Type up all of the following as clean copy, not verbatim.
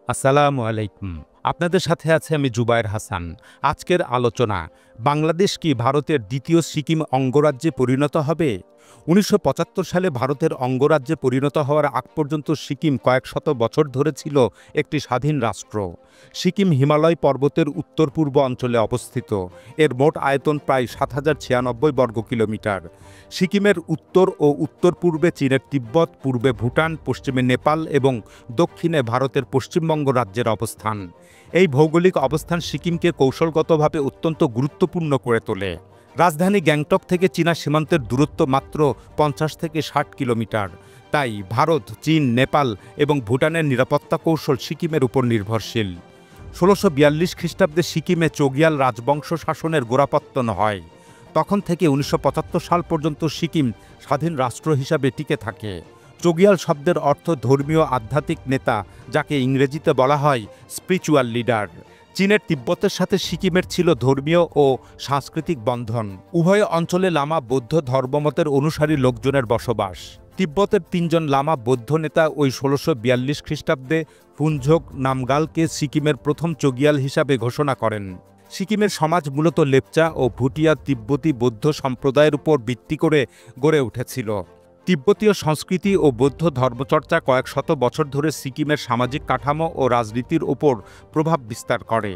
আসসালামু আলাইকুম। আপনাদের সাথে আছে আমি জুবায়ের হাসান। আজকের আলোচনা, বাংলাদেশ কি ভারতের দ্বিতীয় সিকিম অঙ্গরাজ্যে পরিণত হবে? ১৯৭৫ সালে ভারতের অঙ্গরাজ্যে পরিণত হওয়ার আগ পর্যন্ত সিকিম কয়েক শত বছর ধরে ছিল একটি স্বাধীন রাষ্ট্র। সিকিম হিমালয় পর্বতের উত্তর পূর্ব অঞ্চলে অবস্থিত। এর মোট আয়তন প্রায় ৭,০৯৬ বর্গ কিলোমিটার। সিকিমের উত্তর ও উত্তর পূর্বে চীনের তিব্বত, পূর্বে ভুটান, পশ্চিমে নেপাল এবং দক্ষিণে ভারতের পশ্চিমবঙ্গ রাজ্যের অবস্থান। এই ভৌগোলিক অবস্থান সিকিমকে কৌশলগতভাবে অত্যন্ত গুরুত্বপূর্ণ করে তোলে। রাজধানী গ্যাংটক থেকে চীনা সীমান্তের দূরত্ব মাত্র ৫০ থেকে ৬০ কিলোমিটার। তাই ভারত, চীন, নেপাল এবং ভুটানের নিরাপত্তা কৌশল সিকিমের উপর নির্ভরশীল। ১৬৪২ খ্রিস্টাব্দে সিকিমে চোগিয়াল রাজবংশ শাসনের গোড়াপত্তন হয়। তখন থেকে ১৯৭৫ সাল পর্যন্ত সিকিম স্বাধীন রাষ্ট্র হিসাবে টিকে থাকে। চোগিয়াল শব্দের অর্থ ধর্মীয় আধ্যাত্মিক নেতা, যাকে ইংরেজিতে বলা হয় স্পিরিচুয়াল লিডার। চীনের তিব্বতের সাথে সিকিমের ছিল ধর্মীয় ও সাংস্কৃতিক বন্ধন। উভয় অঞ্চলে লামা বৌদ্ধ ধর্মমতের অনুসারী লোকজনের বসবাস। তিব্বতের ৩ জন লামা বৌদ্ধ নেতা ওই ১৬৪২ খ্রিস্টাব্দে ফুনঝোক নামগালকে সিকিমের প্রথম চোগিয়াল হিসাবে ঘোষণা করেন। সিকিমের সমাজ মূলত লেপচা ও ভুটিয়া তিব্বতী বৌদ্ধ সম্প্রদায়ের উপর ভিত্তি করে গড়ে উঠেছিল। তিব্বতীয় সংস্কৃতি ও বৌদ্ধ ধর্মচর্চা কয়েক শত বছর ধরে সিকিমের সামাজিক কাঠামো ও রাজনীতির ওপর প্রভাব বিস্তার করে।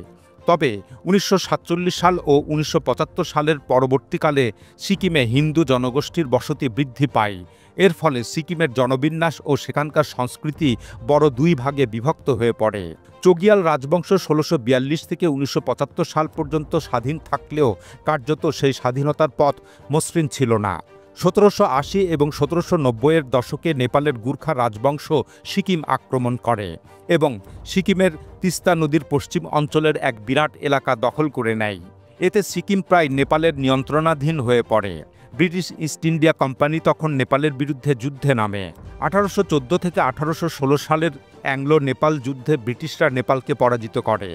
তবে ১৯৪৭ সাল ও ১৯৭৫ সালের পরবর্তীকালে সিকিমে হিন্দু জনগোষ্ঠীর বসতি বৃদ্ধি পায়। এর ফলে সিকিমের জনবিন্যাস ও সেখানকার সংস্কৃতি বড় দুই ভাগে বিভক্ত হয়ে পড়ে। চোগিয়াল রাজবংশ ১৬৪২ থেকে ১৯৭৫ সাল পর্যন্ত স্বাধীন থাকলেও কার্যত সেই স্বাধীনতার পথ মসৃণ ছিল না। ১৭৮০ এবং ১৭৯০-এর দশকে নেপালের গুর্খা রাজবংশ সিকিম আক্রমণ করে এবং সিকিমের তিস্তা নদীর পশ্চিম অঞ্চলের এক বিরাট এলাকা দখল করে নেয়। এতে সিকিম প্রায় নেপালের নিয়ন্ত্রণাধীন হয়ে পড়ে। ব্রিটিশ ইস্ট ইন্ডিয়া কোম্পানি তখন নেপালের বিরুদ্ধে যুদ্ধে নামে। ১৮১৪ থেকে ১৮১৬ সালের অ্যাংলো নেপাল যুদ্ধে ব্রিটিশরা নেপালকে পরাজিত করে।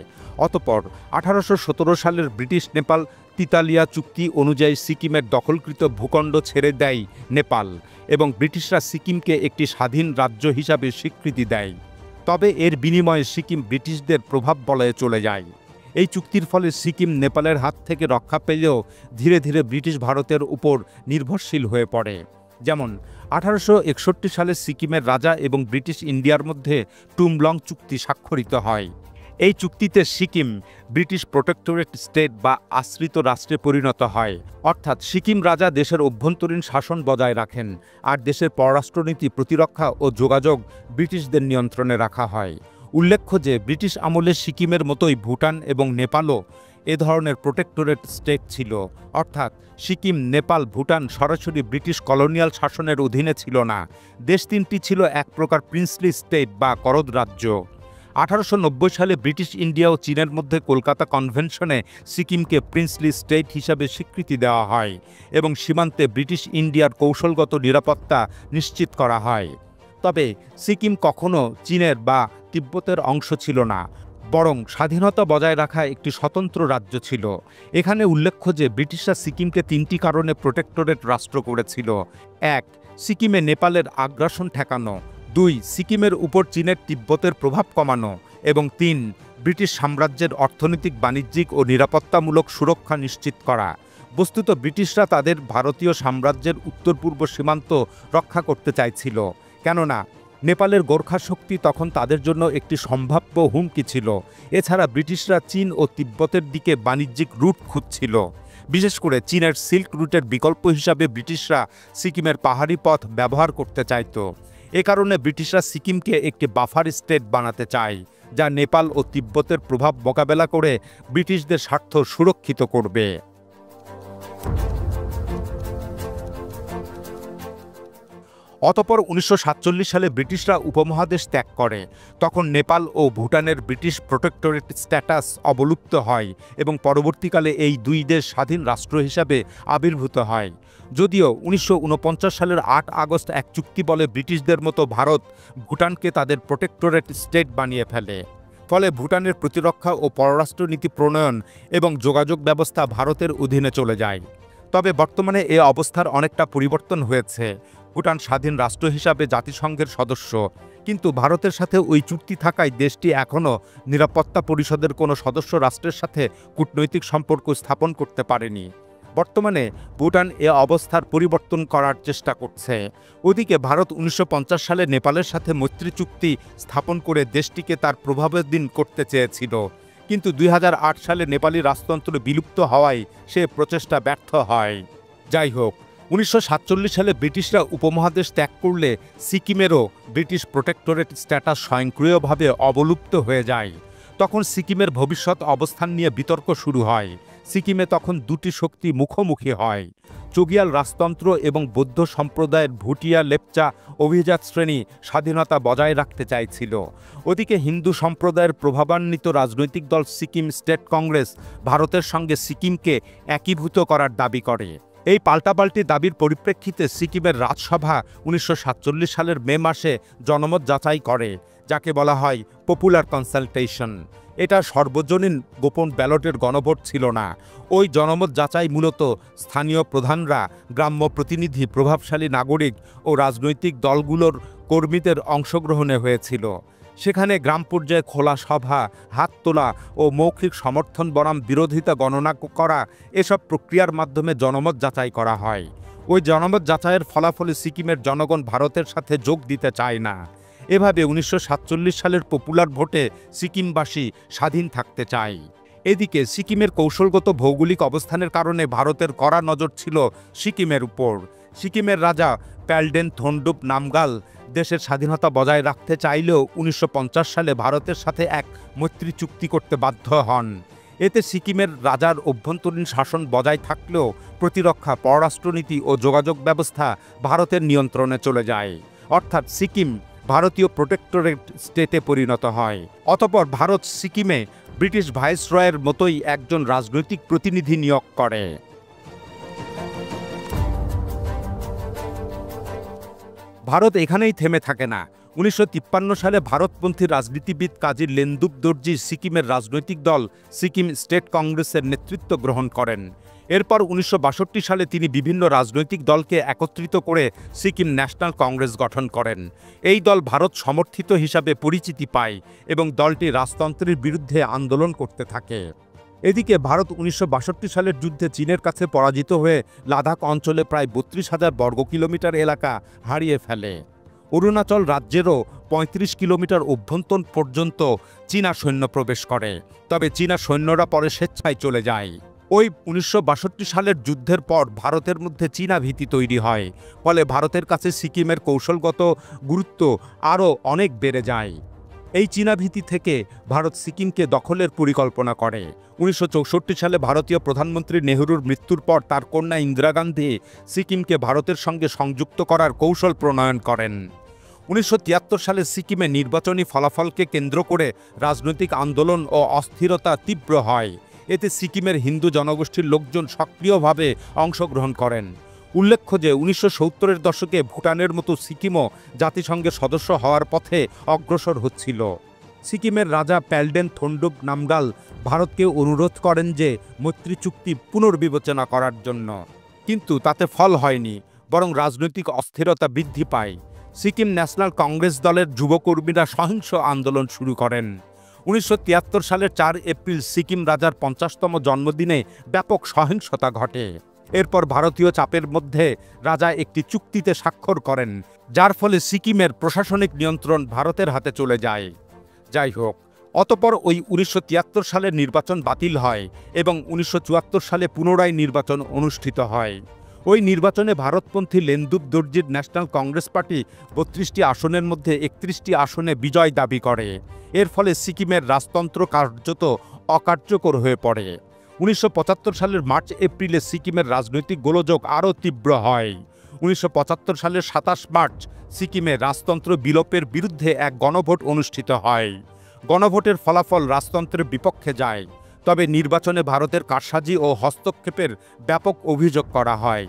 অতঃপর ১৮১৭ সালের ব্রিটিশ নেপাল তিতালিয়া চুক্তি অনুযায়ী সিকিমের দখলকৃত ভূখণ্ড ছেড়ে দেয় নেপাল এবং ব্রিটিশরা সিকিমকে একটি স্বাধীন রাজ্য হিসাবে স্বীকৃতি দেয়। তবে এর বিনিময়ে সিকিম ব্রিটিশদের প্রভাব বলয়ে চলে যায়। এই চুক্তির ফলে সিকিম নেপালের হাত থেকে রক্ষা পেলেও ধীরে ধীরে ব্রিটিশ ভারতের উপর নির্ভরশীল হয়ে পড়ে। যেমন ১৮৬১ সালে সিকিমের রাজা এবং ব্রিটিশ ইন্ডিয়ার মধ্যে টুমলং চুক্তি স্বাক্ষরিত হয়। এই চুক্তিতে সিকিম ব্রিটিশ প্রোটেক্টরেট স্টেট বা আশ্রিত রাষ্ট্রে পরিণত হয়, অর্থাৎ সিকিম রাজা দেশের অভ্যন্তরীণ শাসন বজায় রাখেন আর দেশের পররাষ্ট্রনীতি, প্রতিরক্ষা ও যোগাযোগ ব্রিটিশদের নিয়ন্ত্রণে রাখা হয়। উল্লেখ্য যে ব্রিটিশ আমলে সিকিমের মতোই ভুটান এবং নেপালও এ ধরনের প্রোটেক্টরেট স্টেট ছিল, অর্থাৎ সিকিম, নেপাল, ভুটান সরাসরি ব্রিটিশ কলোনিয়াল শাসনের অধীনে ছিল না। দেশ তিনটি ছিল এক প্রকার প্রিন্সলি স্টেট বা করদ রাজ্য। ১৮৯০ সালে ব্রিটিশ ইন্ডিয়া ও চীনের মধ্যে কলকাতা কনভেনশনে সিকিমকে প্রিন্সলি স্টেট হিসাবে স্বীকৃতি দেওয়া হয় এবং সীমান্তে ব্রিটিশ ইন্ডিয়ার কৌশলগত নিরাপত্তা নিশ্চিত করা হয়। তবে সিকিম কখনো চীনের বা তিব্বতের অংশ ছিল না, বরং স্বাধীনতা বজায় রাখা একটি স্বতন্ত্র রাজ্য ছিল। এখানে উল্লেখ্য যে ব্রিটিশরা সিকিমকে ৩টি কারণে প্রোটেক্টরেট রাষ্ট্র করেছিল। ১. সিকিমে নেপালের আগ্রাসন ঠেকানো। ২. সিকিমের উপর চীনের তিব্বতের প্রভাব কমানো। এবং ৩. ব্রিটিশ সাম্রাজ্যের অর্থনৈতিক, বাণিজ্যিক ও নিরাপত্তামূলক সুরক্ষা নিশ্চিত করা। বস্তুত ব্রিটিশরা তাদের ভারতীয় সাম্রাজ্যের উত্তর পূর্ব সীমান্ত রক্ষা করতে চাইছিল, কেননা নেপালের গোর্খা শক্তি তখন তাদের জন্য একটি সম্ভাব্য হুমকি ছিল। এছাড়া ব্রিটিশরা চীন ও তিব্বতের দিকে বাণিজ্যিক রুট খুঁজছিল। বিশেষ করে চীনের সিল্ক রুটের বিকল্প হিসাবে ব্রিটিশরা সিকিমের পাহাড়ি পথ ব্যবহার করতে চাইত। এ কারণে ব্রিটিশরা সিকিমকে একটি বাফার স্টেট বানাতে চায়, যা নেপাল ও তিব্বতের প্রভাব মোকাবেলা করে ব্রিটিশদের স্বার্থ সুরক্ষিত করবে। অতঃপর ১৯৪৭ সালে ব্রিটিশরা উপমহাদেশ ত্যাগ করে। তখন নেপাল ও ভুটানের ব্রিটিশ প্রোটেক্টরেট স্ট্যাটাস অবলুপ্ত হয় এবং পরবর্তীকালে এই দুই দেশ স্বাধীন রাষ্ট্র হিসাবে আবির্ভূত হয়। যদিও ১৯৪৯ সালের ৮ আগস্ট এক চুক্তি বলে ব্রিটিশদের মতো ভারত ভুটানকে তাদের প্রোটেক্টরেট স্টেট বানিয়ে ফেলে। ফলে ভুটানের প্রতিরক্ষা ও পররাষ্ট্রনীতি প্রণয়ন এবং যোগাযোগ ব্যবস্থা ভারতের অধীনে চলে যায়। তবে বর্তমানে এ অবস্থার অনেকটা পরিবর্তন হয়েছে। ভুটান স্বাধীন রাষ্ট্র হিসাবে জাতিসংঘের সদস্য, কিন্তু ভারতের সাথে ওই চুক্তি থাকায় দেশটি এখনও নিরাপত্তা পরিষদের কোনো সদস্য রাষ্ট্রের সাথে কূটনৈতিক সম্পর্ক স্থাপন করতে পারেনি। বর্তমানে ভুটান এ অবস্থার পরিবর্তন করার চেষ্টা করছে। ওদিকে ভারত ১৯৫০ সালে নেপালের সাথে মৈত্রী চুক্তি স্থাপন করে দেশটিকে তার প্রভাবাধীন করতে চেয়েছিল, কিন্তু ২০০৮ সালে নেপালি রাজতন্ত্র বিলুপ্ত হওয়ায় সে প্রচেষ্টা ব্যর্থ হয়। যাই হোক, ১৯৪৭ সালে ব্রিটিশরা উপমহাদেশ ত্যাগ করলে সিকিমেরও ব্রিটিশ প্রোটেক্টরেট স্ট্যাটাস স্বয়ংক্রিয়ভাবে অবলুপ্ত হয়ে যায়। তখন সিকিমের ভবিষ্যৎ অবস্থান নিয়ে বিতর্ক শুরু হয়। সিকিমে তখন দুটি শক্তি মুখোমুখি হয়। চগিয়াল রাজতন্ত্র এবং বৌদ্ধ সম্প্রদায়ের ভুটিয়া লেপচা অভিজাত শ্রেণী স্বাধীনতা বজায় রাখতে চাইছিল। ওদিকে হিন্দু সম্প্রদায়ের প্রভাবান্বিত রাজনৈতিক দল সিকিম স্টেট কংগ্রেস ভারতের সঙ্গে সিকিমকে একীভূত করার দাবি করে। এই পাল্টাপাল্টি দাবির পরিপ্রেক্ষিতে সিকিমের রাজসভা ১৯৪৭ সালের মে মাসে জনমত যাচাই করে, যাকে বলা হয় পপুলার কনসালটেশন। এটা সর্বজনীন গোপন ব্যালটের গণভোট ছিল না। ওই জনমত যাচাই মূলত স্থানীয় প্রধানরা, গ্রাম্য প্রতিনিধি, প্রভাবশালী নাগরিক ও রাজনৈতিক দলগুলোর কর্মীদের অংশগ্রহণে হয়েছিল। সেখানে গ্রাম পর্যায়ে খোলা সভা, হাত তোলা ও মৌখিক সমর্থন বনাম বিরোধিতা গণনা করা, এসব প্রক্রিয়ার মাধ্যমে জনমত যাচাই করা হয়। ওই জনমত যাচাইয়ের ফলাফলে সিকিমের জনগণ ভারতের সাথে যোগ দিতে চায় না। এভাবে ১৯৪৭ সালের পপুলার ভোটে সিকিমবাসী স্বাধীন থাকতে চায়। এদিকে সিকিমের কৌশলগত ভৌগোলিক অবস্থানের কারণে ভারতের কড়া নজর ছিল সিকিমের উপর। সিকিমের রাজা প্যালডেন থোন্ডুপ নামগাল দেশের স্বাধীনতা বজায় রাখতে চাইলেও ১৯৫০ সালে ভারতের সাথে এক মৈত্রী চুক্তি করতে বাধ্য হন। এতে সিকিমের রাজার অভ্যন্তরীণ শাসন বজায় থাকলেও প্রতিরক্ষা, পররাষ্ট্রনীতি ও যোগাযোগ ব্যবস্থা ভারতের নিয়ন্ত্রণে চলে যায়। অর্থাৎ সিকিম ভারতীয় প্রোটেক্টরেট স্টেটে পরিণত হয়। অতঃপর ভারত সিকিমে ব্রিটিশ ভাইসরয়ের মতোই একজন রাজনৈতিক প্রতিনিধি নিয়োগ করে। ভারত এখানেই থেমে থাকে না। ১৯৫৩ সালে ভারতপন্থী রাজনীতিবিদ কাজী লেনদুপ দর্জি সিকিমের রাজনৈতিক দল সিকিম স্টেট কংগ্রেসের নেতৃত্ব গ্রহণ করেন। এরপর ১৯৬২ সালে তিনি বিভিন্ন রাজনৈতিক দলকে একত্রিত করে সিকিম ন্যাশনাল কংগ্রেস গঠন করেন। এই দল ভারত সমর্থিত হিসাবে পরিচিতি পায় এবং দলটি রাজতন্ত্রের বিরুদ্ধে আন্দোলন করতে থাকে। এদিকে ভারত ১৯৬২ সালের যুদ্ধে চীনের কাছে পরাজিত হয়ে লাদাখ অঞ্চলে প্রায় ৩২,০০০ বর্গ কিলোমিটার এলাকা হারিয়ে ফেলে। অরুণাচল রাজ্যেরও ৩৫ কিলোমিটার অভ্যন্তর পর্যন্ত চীনা সৈন্য প্রবেশ করে, তবে চীনা সৈন্যরা পরে স্বেচ্ছায় চলে যায়। ওই ১৯৬২ সালের যুদ্ধের পর ভারতের মধ্যে চীনা ভীতি তৈরি হয়, ফলে ভারতের কাছে সিকিমের কৌশলগত গুরুত্ব আরও অনেক বেড়ে যায়। এই চীনা ভীতি থেকে ভারত সিকিমকে দখলের পরিকল্পনা করে। ১৯৬৪ সালে ভারতীয় প্রধানমন্ত্রী নেহরুর মৃত্যুর পর তার কন্যা ইন্দিরা গান্ধী সিকিমকে ভারতের সঙ্গে সংযুক্ত করার কৌশল প্রণয়ন করেন। ১৯৭৩ সালে সিকিমে নির্বাচনী ফলাফলকে কেন্দ্র করে রাজনৈতিক আন্দোলন ও অস্থিরতা তীব্র হয়। এতে সিকিমের হিন্দু জনগোষ্ঠীর লোকজন সক্রিয়ভাবে অংশগ্রহণ করেন। উল্লেখ্য যে ১৯৭০-এর দশকে ভুটানের মতো সিকিমও জাতিসংঘের সদস্য হওয়ার পথে অগ্রসর হচ্ছিল। সিকিমের রাজা প্যালডেন থোন্ডুপ নামগাল ভারতকে অনুরোধ করেন যে মৈত্রী চুক্তি পুনর্বিবেচনা করার জন্য, কিন্তু তাতে ফল হয়নি, বরং রাজনৈতিক অস্থিরতা বৃদ্ধি পায়। সিকিম ন্যাশনাল কংগ্রেস দলের যুবকর্মীরা সহিংস আন্দোলন শুরু করেন। ১৯৭৩ সালের ৪ এপ্রিল সিকিম রাজার ৫০তম জন্মদিনে ব্যাপক সহিংসতা ঘটে। এরপর ভারতীয় চাপের মধ্যে রাজা একটি চুক্তিতে স্বাক্ষর করেন, যার ফলে সিকিমের প্রশাসনিক নিয়ন্ত্রণ ভারতের হাতে চলে যায়। যাই হোক, অতঃপর ওই ১৯৭৩ সালের নির্বাচন বাতিল হয় এবং ১৯৭৪ সালে পুনরায় নির্বাচন অনুষ্ঠিত হয়। ওই নির্বাচনে ভারতপন্থী লেনদুপ দর্জির ন্যাশনাল কংগ্রেস পার্টি ৩২টি আসনের মধ্যে ৩১টি আসনে বিজয় দাবি করে। এর ফলে সিকিমের রাজতন্ত্র কার্যত অকার্যকর হয়ে পড়ে। ১৯৭৫ সালের মার্চ এপ্রিলে সিকিমের রাজনৈতিক গোলযোগ আরও তীব্র হয়। ১৯৭৫ সালের ২৭ মার্চ সিকিমে রাজতন্ত্র বিলোপের বিরুদ্ধে এক গণভোট অনুষ্ঠিত হয়। গণভোটের ফলাফল রাজতন্ত্রের বিপক্ষে যায়, তবে নির্বাচনে ভারতের কারসাজি ও হস্তক্ষেপের ব্যাপক অভিযোগ করা হয়।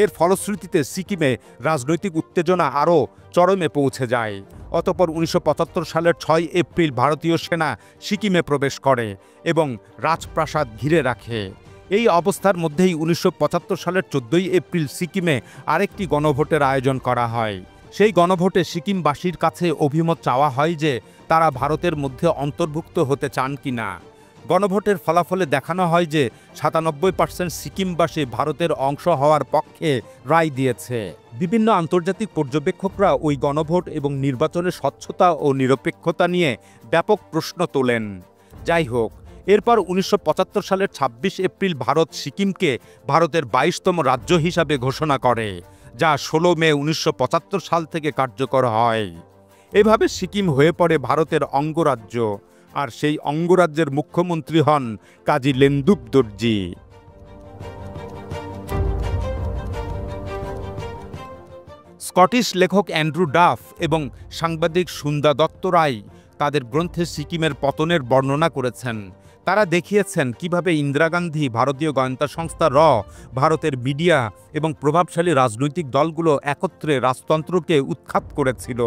এর ফলশ্রুতিতে সিকিমে রাজনৈতিক উত্তেজনা আরও চরমে পৌঁছে যায়। অতঃপর ১৯৭৫ সালের ৬ এপ্রিল ভারতীয় সেনা সিকিমে প্রবেশ করে এবং রাজপ্রাসাদ ঘিরে রাখে। এই অবস্থার মধ্যেই ১৯৭৫ সালের ১৪ই এপ্রিল সিকিমে আরেকটি গণভোটের আয়োজন করা হয়। সেই গণভোটে সিকিমবাসীর কাছে অভিমত চাওয়া হয় যে তারা ভারতের মধ্যে অন্তর্ভুক্ত হতে চান কিনা। গণভোটের ফলাফলে দেখানো হয় যে ৯৭% সিকিমবাসী ভারতের অংশ হওয়ার পক্ষে রায় দিয়েছে। বিভিন্ন আন্তর্জাতিক পর্যবেক্ষকরা ওই গণভোট এবং নির্বাচনের স্বচ্ছতা ও নিরপেক্ষতা নিয়ে ব্যাপক প্রশ্ন তোলেন। যাই হোক, এরপর ১৯৭৫ সালের ২৬ এপ্রিল ভারত সিকিমকে ভারতের ২২তম রাজ্য হিসাবে ঘোষণা করে, যা ১৬ মে ১৯৭৫ সাল থেকে কার্যকর হয়। এভাবে সিকিম হয়ে পড়ে ভারতের অঙ্গরাজ্য, আর সেই অঙ্গরাজ্যের মুখ্যমন্ত্রী হন কাজী লেনদুপ দর্জি। স্কটিশ লেখক অ্যান্ড্রু ডাফ এবং সাংবাদিক সুন্দা দত্ত রায় তাদের গ্রন্থে সিকিমের পতনের বর্ণনা করেছেন। তারা দেখিয়েছেন কিভাবে ইন্দিরা গান্ধী, ভারতীয় গোয়েন্দা সংস্থা ভারতের মিডিয়া এবং প্রভাবশালী রাজনৈতিক দলগুলো একত্রে রাজতন্ত্রকে উৎখাত করেছিল।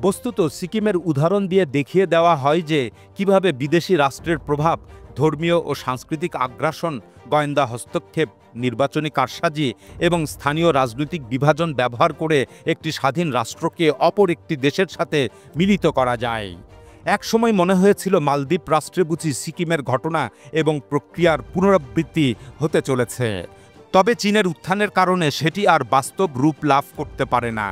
বস্তুত সিকিমের উদাহরণ দিয়ে দেখিয়ে দেওয়া হয় যে কিভাবে বিদেশি রাষ্ট্রের প্রভাব, ধর্মীয় ও সাংস্কৃতিক আগ্রাসন, গোয়েন্দা হস্তক্ষেপ, নির্বাচনী কারসাজি এবং স্থানীয় রাজনৈতিক বিভাজন ব্যবহার করে একটি স্বাধীন রাষ্ট্রকে অপর একটি দেশের সাথে মিলিত করা যায়। একসময় মনে হয়েছিল মালদ্বীপ রাষ্ট্রে বুঝি সিকিমের ঘটনা এবং প্রক্রিয়ার পুনরাবৃত্তি হতে চলেছে। তবে চীনের উত্থানের কারণে সেটি আর বাস্তব রূপ লাভ করতে পারে না।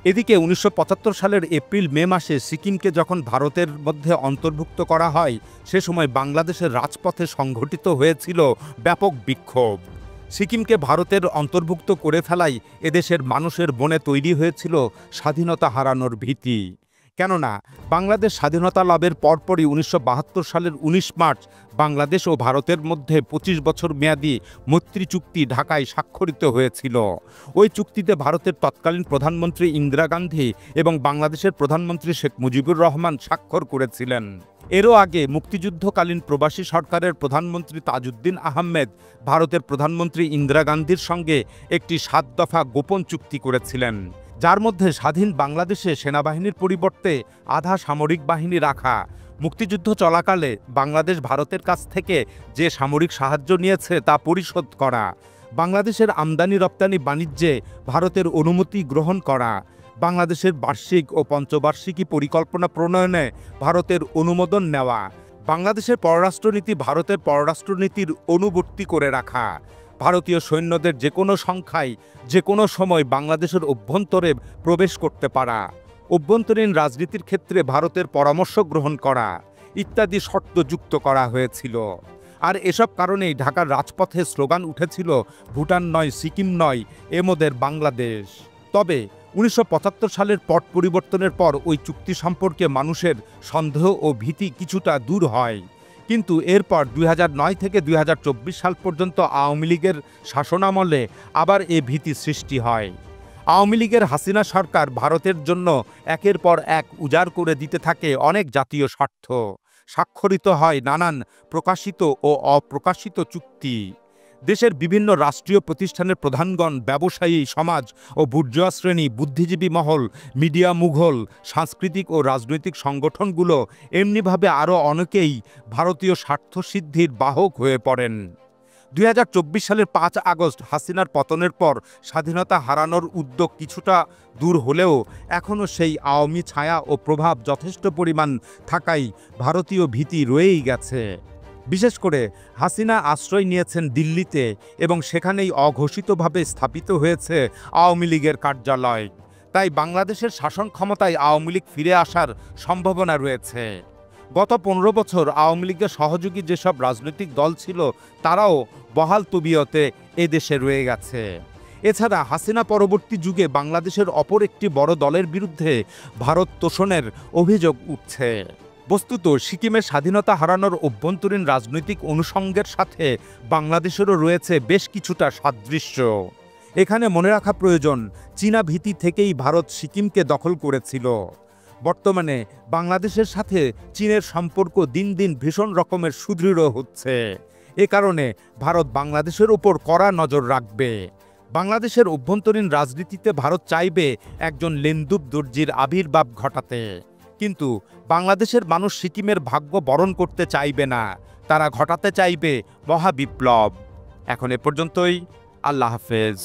এদিকে ১৯৭৫ সালের এপ্রিল-মে মাসে সিকিমকে যখন ভারতের মধ্যে অন্তর্ভুক্ত করা হয়, সে সময় বাংলাদেশের রাজপথে সংঘটিত হয়েছিল ব্যাপক বিক্ষোভ। সিকিমকে ভারতের অন্তর্ভুক্ত করে ফেলায় এদেশের মানুষের মনে তৈরি হয়েছিল স্বাধীনতা হারানোর ভীতি। কেননা বাংলাদেশ স্বাধীনতা লাভের পরপরই ১৯৭২ সালের ১৯ মার্চ বাংলাদেশ ও ভারতের মধ্যে ২৫ বছর মেয়াদী মৈত্রী চুক্তি ঢাকায় স্বাক্ষরিত হয়েছিল। ওই চুক্তিতে ভারতের তৎকালীন প্রধানমন্ত্রী ইন্দিরা গান্ধী এবং বাংলাদেশের প্রধানমন্ত্রী শেখ মুজিবুর রহমান স্বাক্ষর করেছিলেন। এরও আগে মুক্তিযুদ্ধকালীন প্রবাসী সরকারের প্রধানমন্ত্রী তাজউদ্দিন আহমেদ ভারতের প্রধানমন্ত্রী ইন্দিরা গান্ধীর সঙ্গে একটি ৭ দফা গোপন চুক্তি করেছিলেন, যার মধ্যে স্বাধীন বাংলাদেশে সেনাবাহিনীর পরিবর্তে আধা সামরিক বাহিনী রাখা, মুক্তিযুদ্ধ চলাকালে বাংলাদেশ ভারতের কাছ থেকে যে সামরিক সাহায্য নিয়েছে তা পরিশোধ করা, বাংলাদেশের আমদানি রপ্তানি বাণিজ্যে ভারতের অনুমতি গ্রহণ করা, বাংলাদেশের বার্ষিক ও পঞ্চবার্ষিকী পরিকল্পনা প্রণয়নে ভারতের অনুমোদন নেওয়া, বাংলাদেশের পররাষ্ট্রনীতি ভারতের পররাষ্ট্রনীতির অনুবর্তী করে রাখা, ভারতীয় সৈন্যদের যে কোনো সংখ্যায় যে কোনো সময় বাংলাদেশের অভ্যন্তরে প্রবেশ করতে পারা, অভ্যন্তরীণ রাজনীতির ক্ষেত্রে ভারতের পরামর্শ গ্রহণ করা ইত্যাদি শর্ত যুক্ত করা হয়েছিল। আর এসব কারণেই ঢাকার রাজপথে স্লোগান উঠেছিল, ভুটান নয়, সিকিম নয়, এমোদের বাংলাদেশ। তবে ১৯৭৫ সালের পট পরিবর্তনের পর ওই চুক্তি সম্পর্কে মানুষের সন্দেহ ও ভীতি কিছুটা দূর হয়। কিন্তু এরপর ২০০৯ থেকে ২০২৪ সাল পর্যন্ত আওয়ামী লীগের শাসনামলে আবার এ ভীতি সৃষ্টি হয়। আওয়ামী লীগের হাসিনা সরকার ভারতের জন্য একের পর এক উজাড় করে দিতে থাকে অনেক জাতীয় স্বার্থ। স্বাক্ষরিত হয় নানান প্রকাশিত ও অপ্রকাশিত চুক্তি। দেশের বিভিন্ন রাষ্ট্রীয় প্রতিষ্ঠানের প্রধানগণ, ব্যবসায়ী সমাজ ও বুর্জোয়া শ্রেণী, বুদ্ধিজীবী মহল, মিডিয়া মুঘল, সাংস্কৃতিক ও রাজনৈতিক সংগঠনগুলো, এমনিভাবে আরও অনেকেই ভারতীয় স্বার্থসিদ্ধির বাহক হয়ে পড়েন। ২০২৪ সালের ৫ আগস্ট হাসিনার পতনের পর স্বাধীনতা হারানোর উদ্যোগ কিছুটা দূর হলেও এখনও সেই আওয়ামী ছায়া ও প্রভাব যথেষ্ট পরিমাণ থাকায় ভারতীয় ভীতি রয়েই গেছে। বিশেষ করে হাসিনা আশ্রয় নিয়েছেন দিল্লিতে এবং সেখানেই অঘোষিতভাবে স্থাপিত হয়েছে আওয়ামী লীগের কার্যালয়। তাই বাংলাদেশের শাসন ক্ষমতায় আওয়ামী লীগ ফিরে আসার সম্ভাবনা রয়েছে। গত ১৫ বছর আওয়ামী লীগের সহযোগী যেসব রাজনৈতিক দল ছিল তারাও বহাল তবিয়তে এদেশে রয়ে গেছে। এছাড়া হাসিনা পরবর্তী যুগে বাংলাদেশের অপর একটি বড় দলের বিরুদ্ধে ভারত তোষণের অভিযোগ উঠছে। বস্তুত সিকিমের স্বাধীনতা হারানোর অভ্যন্তরীণ রাজনৈতিক অনুষঙ্গের সাথে বাংলাদেশেরও রয়েছে বেশ কিছুটা সাদৃশ্য। এখানে মনে রাখা প্রয়োজন, চীনা ভীতি থেকেই ভারত সিকিমকে দখল করেছিল। বর্তমানে বাংলাদেশের সাথে চীনের সম্পর্ক দিন দিন ভীষণ রকমের সুদৃঢ় হচ্ছে। এ কারণে ভারত বাংলাদেশের ওপর কড়া নজর রাখবে। বাংলাদেশের অভ্যন্তরীণ রাজনীতিতে ভারত চাইবে একজন লেনদুপ দর্জির আবির্ভাব ঘটাতে, কিন্তু বাংলাদেশের মানুষ সিকিমের ভাগ্য বরণ করতে চাইবে না, তারা ঘটাতে চাইবে মহাবিপ্লব। এখন এ পর্যন্তই। আল্লাহ হাফেজ।